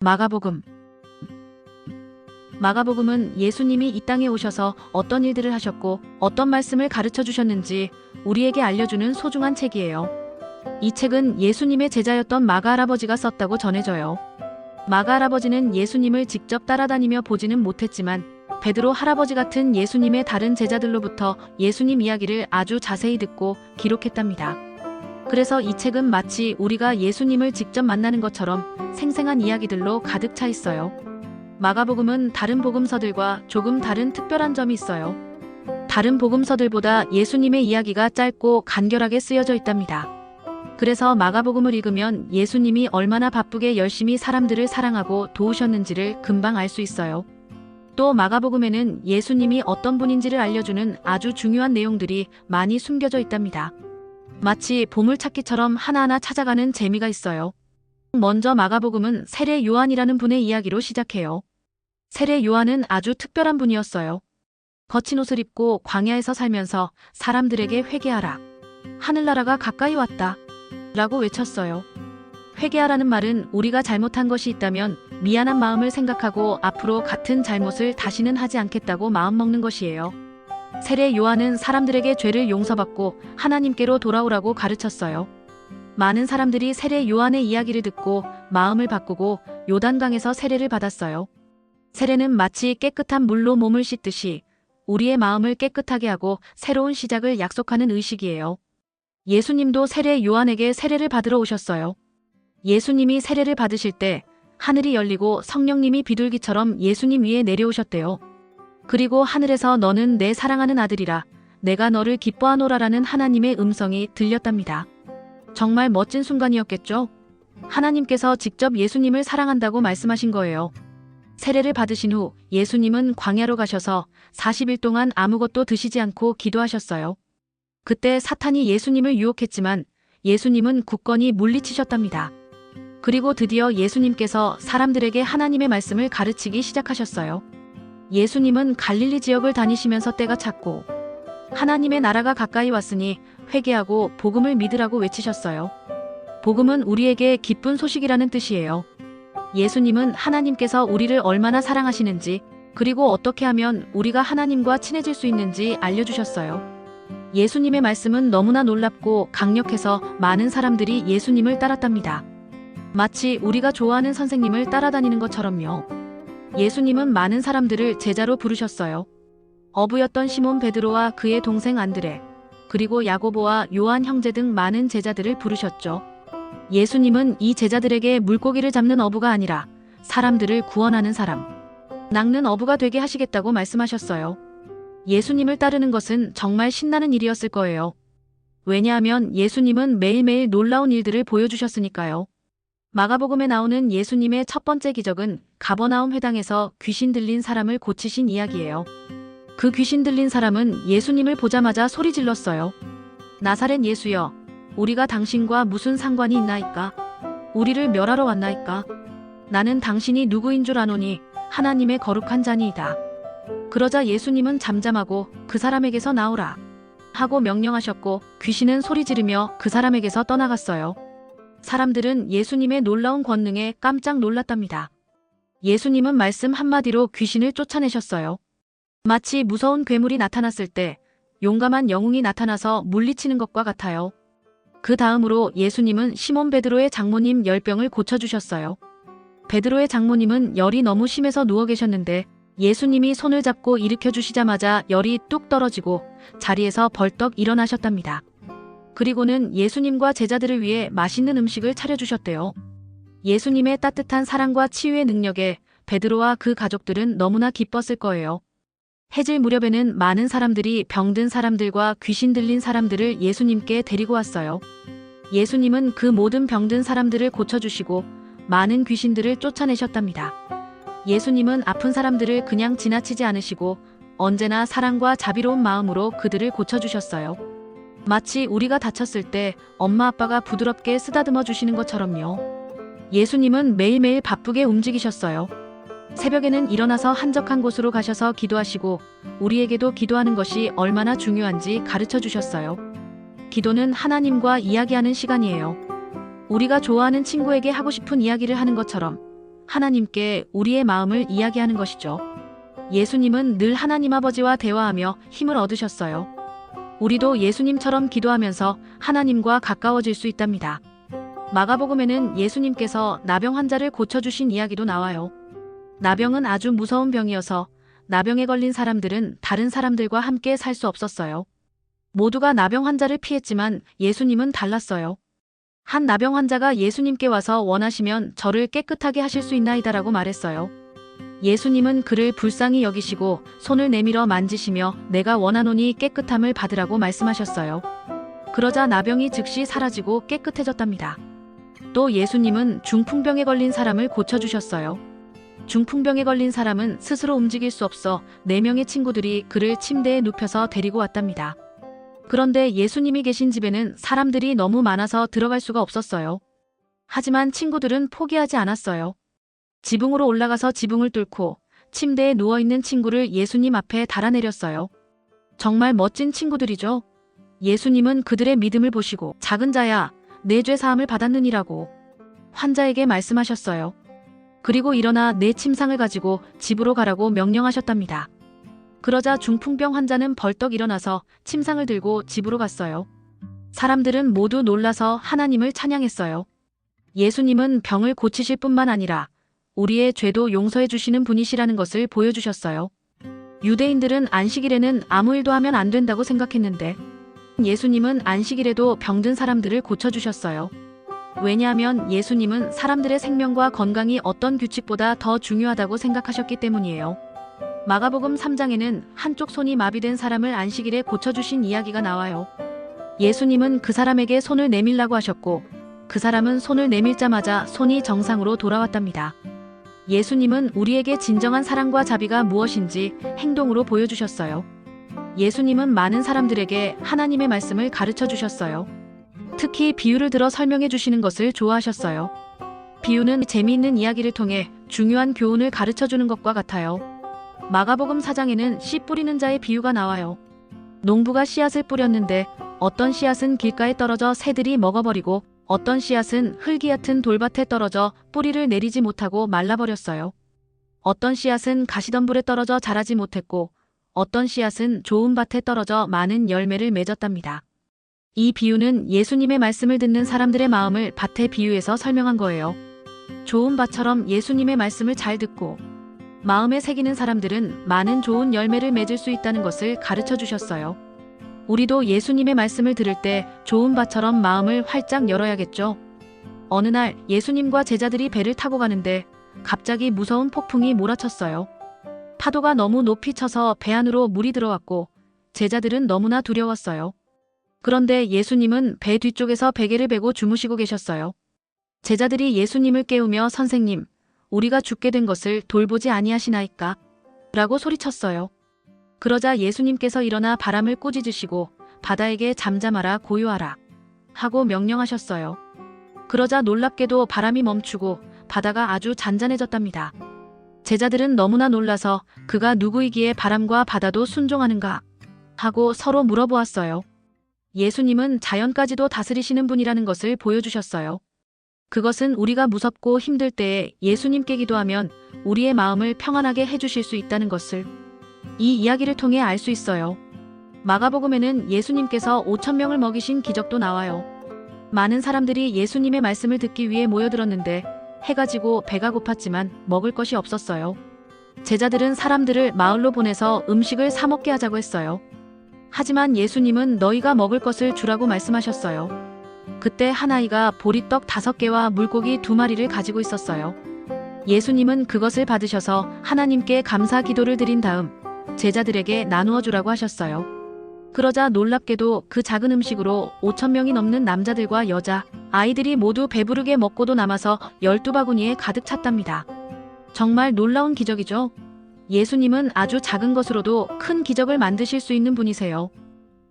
마가복음. 마가복음은 예수님이 이 땅에 오셔서 어떤 일들을 하셨고 어떤 말씀을 가르쳐 주셨는지 우리에게 알려주는 소중한 책이에요. 이 책은 예수님의 제자였던 마가 할아버지가 썼다고 전해져요. 마가 할아버지는 예수님을 직접 따라다니며 보지는 못했지만 베드로 할아버지 같은 예수님의 다른 제자들로부터 예수님 이야기를 아주 자세히 듣고 기록했답니다. 그래서 이 책은 마치 우리가 예수님을 직접 만나는 것처럼 생생한 이야기들로 가득 차 있어요. 마가복음은 다른 복음서들과 조금 다른 특별한 점이 있어요. 다른 복음서들보다 예수님의 이야기가 짧고 간결하게 쓰여져 있답니다. 그래서 마가복음을 읽으면 예수님이 얼마나 바쁘게 열심히 사람들을 사랑하고 도우셨는지를 금방 알 수 있어요. 또 마가복음에는 예수님이 어떤 분인지를 알려주는 아주 중요한 내용들이 많이 숨겨져 있답니다. 마치 보물찾기처럼 하나하나 찾아가는 재미가 있어요. 먼저 마가복음은 세례 요한이라는 분의 이야기로 시작해요. 세례 요한은 아주 특별한 분이었어요. 거친 옷을 입고 광야에서 살면서 사람들에게 회개하라. 하늘나라가 가까이 왔다. 라고 외쳤어요. 회개하라는 말은 우리가 잘못한 것이 있다면 미안한 마음을 생각하고 앞으로 같은 잘못을 다시는 하지 않겠다고 마음먹는 것이에요. 세례 요한은 사람들에게 죄를 용서받고 하나님께로 돌아오라고 가르쳤어요. 많은 사람들이 세례 요한의 이야기를 듣고 마음을 바꾸고 요단강에서 세례를 받았어요. 세례는 마치 깨끗한 물로 몸을 씻듯이 우리의 마음을 깨끗하게 하고 새로운 시작을 약속하는 의식이에요. 예수님도 세례 요한에게 세례를 받으러 오셨어요. 예수님이 세례를 받으실 때 하늘이 열리고 성령님이 비둘기처럼 예수님 위에 내려오셨대요. 그리고 하늘에서 너는 내 사랑하는 아들이라 내가 너를 기뻐하노라라는 하나님의 음성이 들렸답니다. 정말 멋진 순간이었겠죠? 하나님께서 직접 예수님을 사랑한다고 말씀하신 거예요. 세례를 받으신 후 예수님은 광야로 가셔서 40일 동안 아무것도 드시지 않고 기도하셨어요. 그때 사탄이 예수님을 유혹했지만 예수님은 굳건히 물리치셨답니다. 그리고 드디어 예수님께서 사람들에게 하나님의 말씀을 가르치기 시작하셨어요. 예수님은 갈릴리 지역을 다니시면서 때가 찼고 하나님의 나라가 가까이 왔으니 회개하고 복음을 믿으라고 외치셨어요. 복음은 우리에게 기쁜 소식이라는 뜻이에요. 예수님은 하나님께서 우리를 얼마나 사랑하시는지 그리고 어떻게 하면 우리가 하나님과 친해질 수 있는지 알려주셨어요. 예수님의 말씀은 너무나 놀랍고 강력해서 많은 사람들이 예수님을 따랐답니다. 마치 우리가 좋아하는 선생님을 따라다니는 것처럼요. 예수님은 많은 사람들을 제자로 부르셨어요. 어부였던 시몬 베드로와 그의 동생 안드레, 그리고 야고보와 요한 형제 등 많은 제자들을 부르셨죠. 예수님은 이 제자들에게 물고기를 잡는 어부가 아니라 사람들을 구원하는 사람, 낚는 어부가 되게 하시겠다고 말씀하셨어요. 예수님을 따르는 것은 정말 신나는 일이었을 거예요. 왜냐하면 예수님은 매일매일 놀라운 일들을 보여주셨으니까요. 마가복음에 나오는 예수님의 첫 번째 기적은 가버나움 회당에서 귀신 들린 사람을 고치신 이야기예요. 그 귀신 들린 사람은 예수님을 보자마자 소리 질렀어요. 나사렛 예수여, 우리가 당신과 무슨 상관이 있나이까? 우리를 멸하러 왔나이까? 나는 당신이 누구인 줄 아노니 하나님의 거룩한 자니이다. 그러자 예수님은 잠잠하고 그 사람에게서 나오라 하고 명령하셨고 귀신은 소리 지르며 그 사람에게서 떠나갔어요. 사람들은 예수님의 놀라운 권능에 깜짝 놀랐답니다. 예수님은 말씀 한마디로 귀신을 쫓아내셨어요. 마치 무서운 괴물이 나타났을 때 용감한 영웅이 나타나서 물리치는 것과 같아요. 그 다음으로 예수님은 시몬 베드로의 장모님 10병을 고쳐주셨어요. 베드로의 장모님은 열이 너무 심해서 누워 계셨는데 예수님이 손을 잡고 일으켜 주시자마자 열이 뚝 떨어지고 자리에서 벌떡 일어나셨답니다. 그리고는 예수님과 제자들을 위해 맛있는 음식을 차려주셨대요. 예수님의 따뜻한 사랑과 치유의 능력에 베드로와 그 가족들은 너무나 기뻤을 거예요. 해질 무렵에는 많은 사람들이 병든 사람들과 귀신 들린 사람들을 예수님께 데리고 왔어요. 예수님은 그 모든 병든 사람들을 고쳐주시고 많은 귀신들을 쫓아내셨답니다. 예수님은 아픈 사람들을 그냥 지나치지 않으시고 언제나 사랑과 자비로운 마음으로 그들을 고쳐주셨어요. 마치 우리가 다쳤을 때 엄마 아빠가 부드럽게 쓰다듬어 주시는 것처럼요. 예수님은 매일매일 바쁘게 움직이셨어요. 새벽에는 일어나서 한적한 곳으로 가셔서 기도하시고 우리에게도 기도하는 것이 얼마나 중요한지 가르쳐 주셨어요. 기도는 하나님과 이야기하는 시간이에요. 우리가 좋아하는 친구에게 하고 싶은 이야기를 하는 것처럼 하나님께 우리의 마음을 이야기하는 것이죠. 예수님은 늘 하나님 아버지와 대화하며 힘을 얻으셨어요. 우리도 예수님처럼 기도하면서 하나님과 가까워질 수 있답니다. 마가복음에는 예수님께서 나병 환자를 고쳐주신 이야기도 나와요. 나병은 아주 무서운 병이어서 나병에 걸린 사람들은 다른 사람들과 함께 살 수 없었어요. 모두가 나병 환자를 피했지만 예수님은 달랐어요. 한 나병 환자가 예수님께 와서 원하시면 저를 깨끗하게 하실 수 있나이다라고 말했어요. 예수님은 그를 불쌍히 여기시고 손을 내밀어 만지시며 내가 원하노니 깨끗함을 받으라고 말씀하셨어요. 그러자 나병이 즉시 사라지고 깨끗해졌답니다. 또 예수님은 중풍병에 걸린 사람을 고쳐주셨어요. 중풍병에 걸린 사람은 스스로 움직일 수 없어 4명의 친구들이 그를 침대에 눕혀서 데리고 왔답니다. 그런데 예수님이 계신 집에는 사람들이 너무 많아서 들어갈 수가 없었어요. 하지만 친구들은 포기하지 않았어요. 지붕으로 올라가서 지붕을 뚫고 침대에 누워있는 친구를 예수님 앞에 달아내렸어요. 정말 멋진 친구들이죠. 예수님은 그들의 믿음을 보시고 작은 자야, 내 죄 사함을 받았느니라고 환자에게 말씀하셨어요. 그리고 일어나 내 침상을 가지고 집으로 가라고 명령하셨답니다. 그러자 중풍병 환자는 벌떡 일어나서 침상을 들고 집으로 갔어요. 사람들은 모두 놀라서 하나님을 찬양했어요. 예수님은 병을 고치실 뿐만 아니라 우리의 죄도 용서해 주시는 분이시라는 것을 보여주셨어요. 유대인들은 안식일에는 아무 일도 하면 안 된다고 생각했는데 예수님은 안식일에도 병든 사람들을 고쳐주셨어요. 왜냐하면 예수님은 사람들의 생명과 건강이 어떤 규칙보다 더 중요하다고 생각하셨기 때문이에요. 마가복음 3장에는 한쪽 손이 마비된 사람을 안식일에 고쳐주신 이야기가 나와요. 예수님은 그 사람에게 손을 내밀라고 하셨고 그 사람은 손을 내밀자마자 손이 정상으로 돌아왔답니다. 예수님은 우리에게 진정한 사랑과 자비가 무엇인지 행동으로 보여주셨어요. 예수님은 많은 사람들에게 하나님의 말씀을 가르쳐 주셨어요. 특히 비유를 들어 설명해 주시는 것을 좋아하셨어요. 비유는 재미있는 이야기를 통해 중요한 교훈을 가르쳐 주는 것과 같아요. 마가복음 4장에는 씨 뿌리는 자의 비유가 나와요. 농부가 씨앗을 뿌렸는데 어떤 씨앗은 길가에 떨어져 새들이 먹어버리고 어떤 씨앗은 흙이 얕은 돌밭에 떨어져 뿌리를 내리지 못하고 말라버렸어요. 어떤 씨앗은 가시덤불에 떨어져 자라지 못했고 어떤 씨앗은 좋은 밭에 떨어져 많은 열매를 맺었답니다. 이 비유는 예수님의 말씀을 듣는 사람들의 마음을 밭에 비유해서 설명한 거예요. 좋은 밭처럼 예수님의 말씀을 잘 듣고 마음에 새기는 사람들은 많은 좋은 열매를 맺을 수 있다는 것을 가르쳐 주셨어요. 우리도 예수님의 말씀을 들을 때 좋은 밭처럼 마음을 활짝 열어야겠죠. 어느 날 예수님과 제자들이 배를 타고 가는데 갑자기 무서운 폭풍이 몰아쳤어요. 파도가 너무 높이 쳐서 배 안으로 물이 들어왔고 제자들은 너무나 두려웠어요. 그런데 예수님은 배 뒤쪽에서 베개를 베고 주무시고 계셨어요. 제자들이 예수님을 깨우며 선생님, 우리가 죽게 된 것을 돌보지 아니하시나이까? 라고 소리쳤어요. 그러자 예수님께서 일어나 바람을 꾸짖으시고 바다에게 잠잠하라 고요하라 하고 명령하셨어요. 그러자 놀랍게도 바람이 멈추고 바다가 아주 잔잔해졌답니다. 제자들은 너무나 놀라서 그가 누구이기에 바람과 바다도 순종하는가 하고 서로 물어보았어요. 예수님은 자연까지도 다스리시는 분이라는 것을 보여주셨어요. 그것은 우리가 무섭고 힘들 때에 예수님께 기도하면 우리의 마음을 평안하게 해주실 수 있다는 것을 이 이야기를 통해 알 수 있어요. 마가복음에는 예수님께서 5,000명을 먹이신 기적도 나와요. 많은 사람들이 예수님의 말씀을 듣기 위해 모여들었는데 해가 지고 배가 고팠지만 먹을 것이 없었어요. 제자들은 사람들을 마을로 보내서 음식을 사 먹게 하자고 했어요. 하지만 예수님은 너희가 먹을 것을 주라고 말씀하셨어요. 그때 한 아이가 보리떡 5개와 물고기 2마리를 가지고 있었어요. 예수님은 그것을 받으셔서 하나님께 감사 기도를 드린 다음 제자들에게 나누어 주라고 하셨어요. 그러자 놀랍게도 그 작은 음식으로 5,000명이 넘는 남자들과 여자, 아이들이 모두 배부르게 먹고도 남아서 12바구니에 가득 찼답니다. 정말 놀라운 기적이죠? 예수님은 아주 작은 것으로도 큰 기적을 만드실 수 있는 분이세요.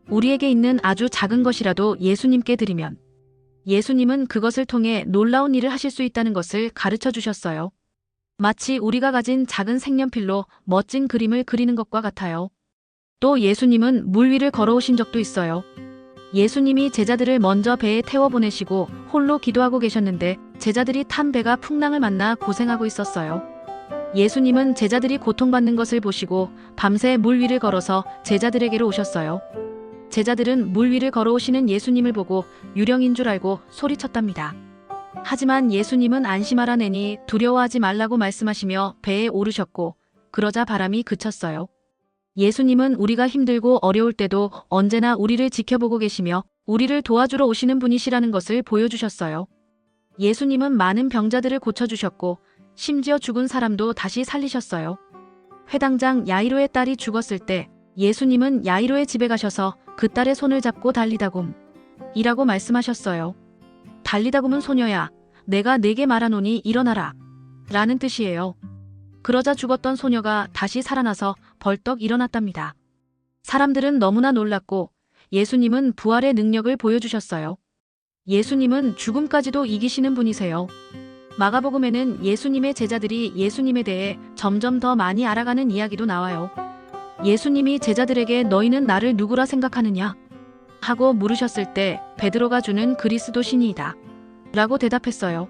우리에게 있는 아주 작은 것이라도 예수님께 드리면 예수님은 그것을 통해 놀라운 일을 하실 수 있다는 것을 가르쳐 주셨어요. 마치 우리가 가진 작은 색연필로 멋진 그림을 그리는 것과 같아요. 또 예수님은 물 위를 걸어오신 적도 있어요. 예수님이 제자들을 먼저 배에 태워 보내시고 홀로 기도하고 계셨는데 제자들이 탄 배가 풍랑을 만나 고생하고 있었어요. 예수님은 제자들이 고통받는 것을 보시고 밤새 물 위를 걸어서 제자들에게로 오셨어요. 제자들은 물 위를 걸어오시는 예수님을 보고 유령인 줄 알고 소리쳤답니다. 하지만 예수님은 안심하라내니 두려워하지 말라고 말씀하시며 배에 오르셨고 그러자 바람이 그쳤어요. 예수님은 우리가 힘들고 어려울 때도 언제나 우리를 지켜보고 계시며 우리를 도와주러 오시는 분이시라는 것을 보여주셨어요. 예수님은 많은 병자들을 고쳐주셨고 심지어 죽은 사람도 다시 살리셨어요. 회당장 야이로의 딸이 죽었을 때 예수님은 야이로의 집에 가셔서 그 딸의 손을 잡고 달리다굼 이라고 말씀하셨어요. 달리다굼은 소녀야, 내가 네게 말하노니 일어나라 라는 뜻이에요. 그러자 죽었던 소녀가 다시 살아나서 벌떡 일어났답니다. 사람들은 너무나 놀랐고 예수님은 부활의 능력을 보여주셨어요. 예수님은 죽음까지도 이기시는 분이세요. 마가복음에는 예수님의 제자들이 예수님에 대해 점점 더 많이 알아가는 이야기도 나와요. 예수님이 제자들에게 너희는 나를 누구라 생각하느냐? 하고 물으셨을 때 베드로가 주는 그리스도 신이이다 라고 대답했어요.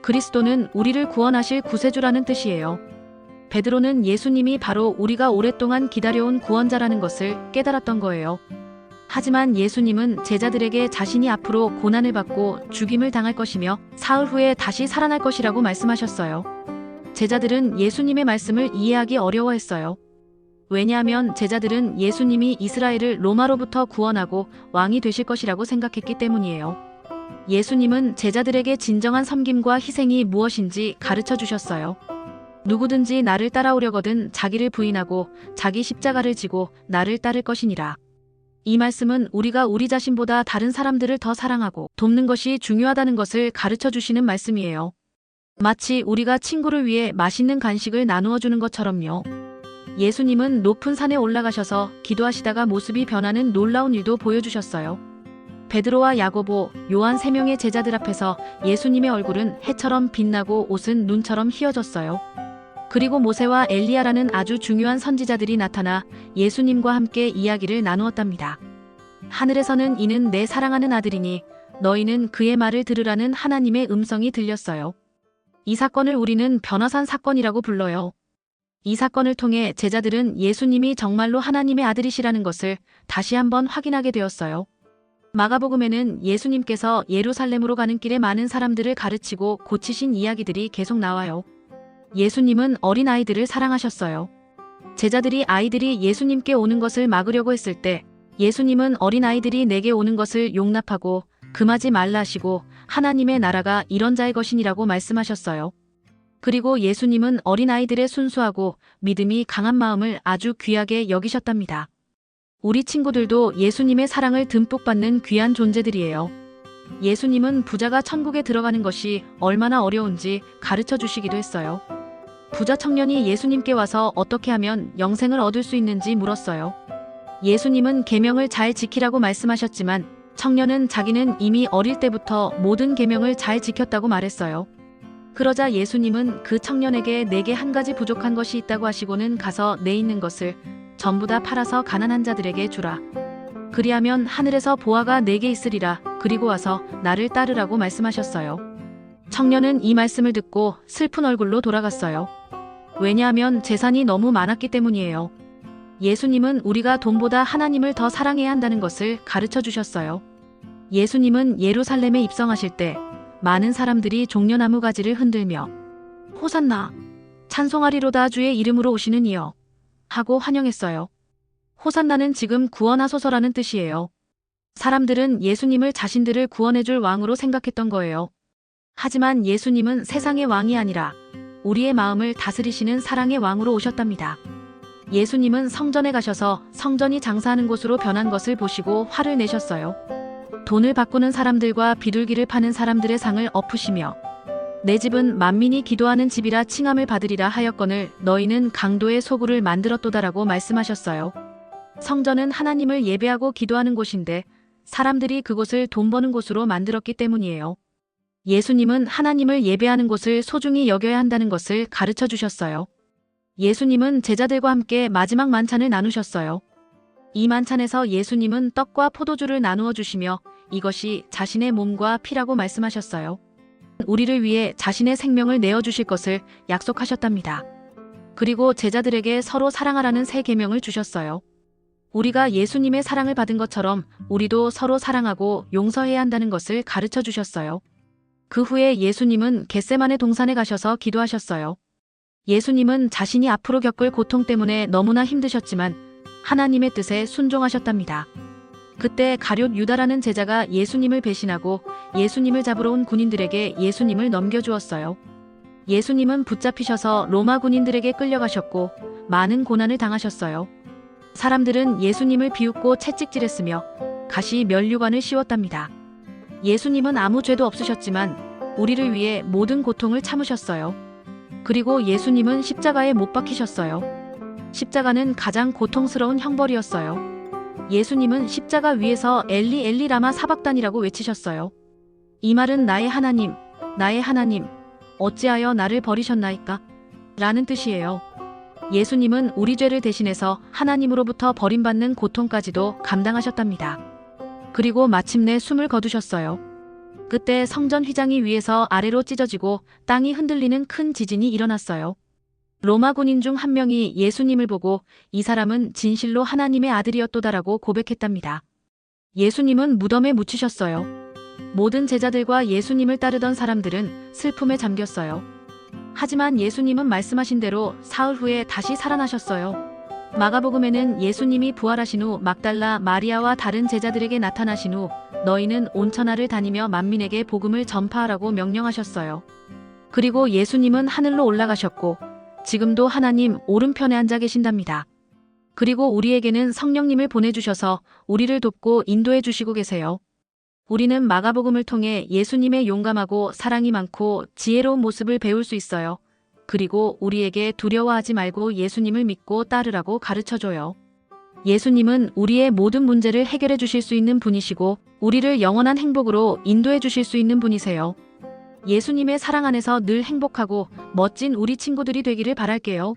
그리스도는 우리를 구원하실 구세주라는 뜻이에요. 베드로는 예수님이 바로 우리가 오랫동안 기다려온 구원자라는 것을 깨달았던 거예요. 하지만 예수님은 제자들에게 자신이 앞으로 고난을 받고 죽임을 당할 것이며 사흘 후에 다시 살아날 것이라고 말씀하셨어요. 제자들은 예수님의 말씀을 이해하기 어려워했어요. 왜냐하면 제자들은 예수님이 이스라엘을 로마로부터 구원하고 왕이 되실 것이라고 생각했기 때문이에요. 예수님은 제자들에게 진정한 섬김과 희생이 무엇인지 가르쳐 주셨어요. 누구든지 나를 따라오려거든 자기를 부인하고 자기 십자가를 지고 나를 따를 것이니라. 이 말씀은 우리가 우리 자신보다 다른 사람들을 더 사랑하고 돕는 것이 중요하다는 것을 가르쳐 주시는 말씀이에요. 마치 우리가 친구를 위해 맛있는 간식을 나누어 주는 것처럼요. 예수님은 높은 산에 올라가셔서 기도하시다가 모습이 변하는 놀라운 일도 보여주셨어요. 베드로와 야고보, 요한 3명의 제자들 앞에서 예수님의 얼굴은 해처럼 빛나고 옷은 눈처럼 희어졌어요. 그리고 모세와 엘리야라는 아주 중요한 선지자들이 나타나 예수님과 함께 이야기를 나누었답니다. 하늘에서는 이는 내 사랑하는 아들이니 너희는 그의 말을 들으라는 하나님의 음성이 들렸어요. 이 사건을 우리는 변화산 사건이라고 불러요. 이 사건을 통해 제자들은 예수님이 정말로 하나님의 아들이시라는 것을 다시 한번 확인하게 되었어요. 마가복음에는 예수님께서 예루살렘으로 가는 길에 많은 사람들을 가르치고 고치신 이야기들이 계속 나와요. 예수님은 어린아이들을 사랑하셨어요. 제자들이 아이들이 예수님께 오는 것을 막으려고 했을 때 예수님은 어린아이들이 내게 오는 것을 용납하고 금하지 말라 하시고 하나님의 나라가 이런 자의 것이니라고 말씀하셨어요. 그리고 예수님은 어린아이들의 순수하고 믿음이 강한 마음을 아주 귀하게 여기셨답니다. 우리 친구들도 예수님의 사랑을 듬뿍 받는 귀한 존재들이에요. 예수님은 부자가 천국에 들어가는 것이 얼마나 어려운지 가르쳐 주시기도 했어요. 부자 청년이 예수님께 와서 어떻게 하면 영생을 얻을 수 있는지 물었어요. 예수님은 계명을 잘 지키라고 말씀하셨지만 청년은 자기는 이미 어릴 때부터 모든 계명을 잘 지켰다고 말했어요. 그러자 예수님은 그 청년에게 내게 한 가지 부족한 것이 있다고 하시고는 가서 내 있는 것을 전부 다 팔아서 가난한 자들에게 주라. 그리하면 하늘에서 보화가 내게 있으리라. 그리고 와서 나를 따르라고 말씀하셨어요. 청년은 이 말씀을 듣고 슬픈 얼굴로 돌아갔어요. 왜냐하면 재산이 너무 많았기 때문이에요. 예수님은 우리가 돈보다 하나님을 더 사랑해야 한다는 것을 가르쳐 주셨어요. 예수님은 예루살렘에 입성하실 때 많은 사람들이 종려나무 가지를 흔들며 호산나 찬송하리로다 주의 이름으로 오시는 이여 하고 환영했어요. 호산나는 지금 구원하소서라는 뜻이에요. 사람들은 예수님을 자신들을 구원해줄 왕으로 생각했던 거예요. 하지만 예수님은 세상의 왕이 아니라 우리의 마음을 다스리시는 사랑의 왕으로 오셨답니다. 예수님은 성전에 가셔서 성전이 장사하는 곳으로 변한 것을 보시고 화를 내셨어요. 돈을 바꾸는 사람들과 비둘기를 파는 사람들의 상을 엎으시며 내 집은 만민이 기도하는 집이라 칭함을 받으리라 하였거늘 너희는 강도의 소굴을 만들었도다라고 말씀하셨어요. 성전은 하나님을 예배하고 기도하는 곳인데 사람들이 그곳을 돈 버는 곳으로 만들었기 때문이에요. 예수님은 하나님을 예배하는 곳을 소중히 여겨야 한다는 것을 가르쳐 주셨어요. 예수님은 제자들과 함께 마지막 만찬을 나누셨어요. 이 만찬에서 예수님은 떡과 포도주를 나누어 주시며 이것이 자신의 몸과 피라고 말씀하셨어요. 우리를 위해 자신의 생명을 내어주실 것을 약속하셨답니다. 그리고 제자들에게 서로 사랑하라는 새 계명을 주셨어요. 우리가 예수님의 사랑을 받은 것처럼 우리도 서로 사랑하고 용서해야 한다는 것을 가르쳐 주셨어요. 그 후에 예수님은 겟세마네 동산에 가셔서 기도하셨어요. 예수님은 자신이 앞으로 겪을 고통 때문에 너무나 힘드셨지만 하나님의 뜻에 순종하셨답니다. 그때 가룟 유다라는 제자가 예수님을 배신하고 예수님을 잡으러 온 군인들에게 예수님을 넘겨주었어요. 예수님은 붙잡히셔서 로마 군인들에게 끌려가셨고 많은 고난을 당하셨어요. 사람들은 예수님을 비웃고 채찍질했으며 가시 면류관을 씌웠답니다. 예수님은 아무 죄도 없으셨지만 우리를 위해 모든 고통을 참으셨어요. 그리고 예수님은 십자가에 못 박히셨어요. 십자가는 가장 고통스러운 형벌이었어요. 예수님은 십자가 위에서 엘리 엘리 라마 사박단이라고 외치셨어요. 이 말은 나의 하나님, 나의 하나님, 어찌하여 나를 버리셨나이까? 라는 뜻이에요. 예수님은 우리 죄를 대신해서 하나님으로부터 버림받는 고통까지도 감당하셨답니다. 그리고 마침내 숨을 거두셨어요. 그때 성전 휘장이 위에서 아래로 찢어지고 땅이 흔들리는 큰 지진이 일어났어요. 로마 군인 중 한 명이 예수님을 보고 이 사람은 진실로 하나님의 아들이었도다라고 고백했답니다. 예수님은 무덤에 묻히셨어요. 모든 제자들과 예수님을 따르던 사람들은 슬픔에 잠겼어요. 하지만 예수님은 말씀하신 대로 사흘 후에 다시 살아나셨어요. 마가복음에는 예수님이 부활하신 후 막달라 마리아와 다른 제자들에게 나타나신 후 너희는 온 천하를 다니며 만민에게 복음을 전파하라고 명령하셨어요. 그리고 예수님은 하늘로 올라가셨고 지금도 하나님 오른편에 앉아 계신답니다. 그리고 우리에게는 성령님을 보내주셔서 우리를 돕고 인도해 주시고 계세요. 우리는 마가복음을 통해 예수님의 용감하고 사랑이 많고 지혜로운 모습을 배울 수 있어요. 그리고 우리에게 두려워하지 말고 예수님을 믿고 따르라고 가르쳐줘요. 예수님은 우리의 모든 문제를 해결해 주실 수 있는 분이시고 우리를 영원한 행복으로 인도해 주실 수 있는 분이세요. 예수님의 사랑 안에서 늘 행복하고 멋진 우리 친구들이 되기를 바랄게요.